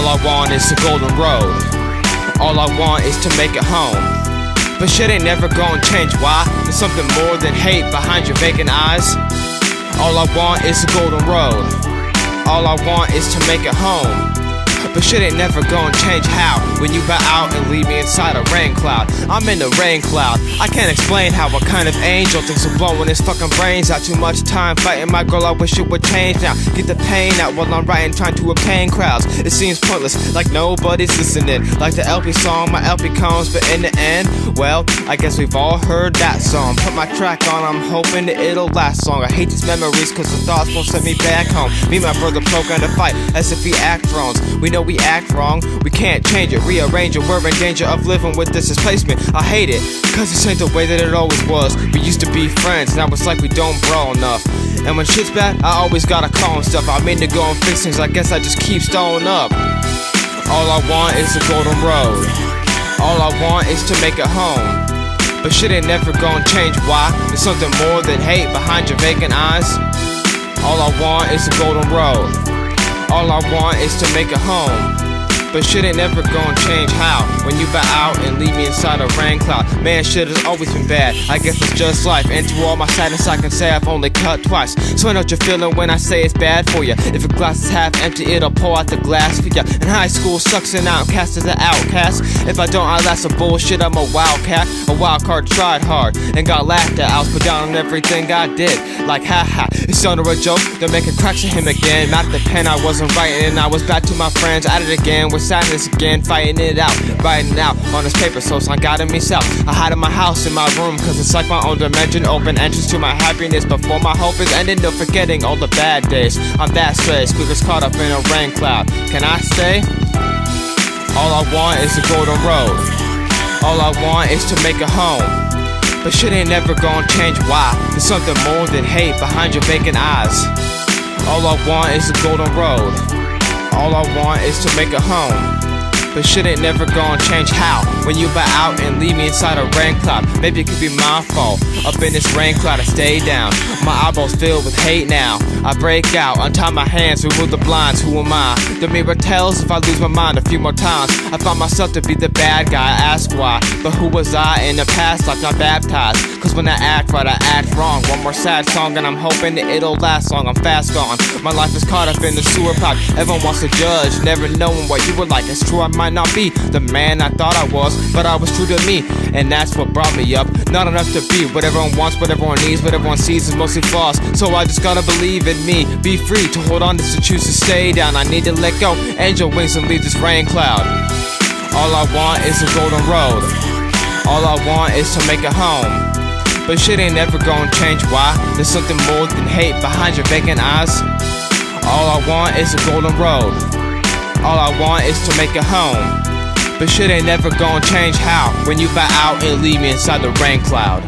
All I want is the golden road. All I want is to make it home. But shit ain't never gonna change, why? There's something more than hate behind your vacant eyes. All I want is the golden road. All I want is to make it home. But shit ain't never gonna change, how? When you bow out and leave me inside a rain cloud. I'm in the rain cloud. I can't explain how a kind of angel thinks of blowing his fucking brains out. Too much time fighting my girl, I wish it would change now. Get the pain out while I'm writing, trying to obtain crowds. It seems pointless, like nobody's listening. Like the LP song, my LP comes, but in the end, well, I guess we've all heard that song. Put my track on, I'm hoping that it'll last long. I hate these memories cause the thoughts won't send me back home. Me and my brother broke on the fight as if we act drones. We know we act wrong, we can't change it, rearrange it. We're in danger of living with this displacement. I hate it, cause this ain't the way that it always was. We used to be friends, now it's like we don't brawl enough. And when shit's bad, I always gotta call and stuff. I mean to go and fix things, I guess I just keep stalling up. All I want is the golden road. All I want is to make it home. But shit ain't never gonna change, why? There's something more than hate behind your vacant eyes. All I want is the golden road. All I want is to make it home. But shit ain't never gonna change, how? When you bow out and leave me inside a rain cloud. Man, shit has always been bad, I guess it's just life. And to all my sadness I can say I've only cut twice. So I know what you're feeling when I say it's bad for you. If a glass is half empty, it'll pour out the glass for ya. In high school, sucks and outcast as an outcast. If I don't, I last a bullshit, I'm a wildcat. A wild card, tried hard and got laughed at. I was put down on everything I did, like haha, it's under a joke, they're making cracks at him again. Not the pen I wasn't writing, and I was back to my friends at it again. With sadness again, fighting it out, writing it out on this paper, so I got in myself. I hide in my house, in my room, cause it's like my own dimension. Open entrance to my happiness before my hope is ended. No forgetting all the bad days, I'm that straight. Squeakers caught up in a rain cloud. Can I stay? All I want is the golden road. All I want is to make it home. But shit ain't never gonna change, why? There's something more than hate behind your vacant eyes. All I want is the golden road. All I want is to make it home. But shit ain't never gonna change, how? When you bow out and leave me inside a rain cloud. Maybe it could be my fault. Up in this rain cloud I stay down. My eyeballs filled with hate now. I break out, untie my hands, remove the blinds. Who am I? The mirror tells if I lose my mind a few more times. I find myself to be the bad guy, I ask why. But who was I in the past, like not baptized? Cause when I act right, I act wrong. One more sad song and I'm hoping that it'll last long. I'm fast gone, my life is caught up in the sewer pipe. Everyone wants to judge, never knowing what you were like. It's true, I might not be the man I thought I was, but I was true to me, and that's what brought me up. Not enough to be what everyone wants, what everyone needs, what everyone sees is mostly flaws. So I just gotta believe in me, be free to hold on, to choose to stay down. I need to let go, angel wings and leave this rain cloud. All I want is the golden road. All I want is to make it home. But shit ain't never gonna change, why? There's something more than hate behind your vacant eyes. All I want is the golden road. All I want is to make it home. But shit ain't never gonna change, how? When you bow out and leave me inside the rain cloud.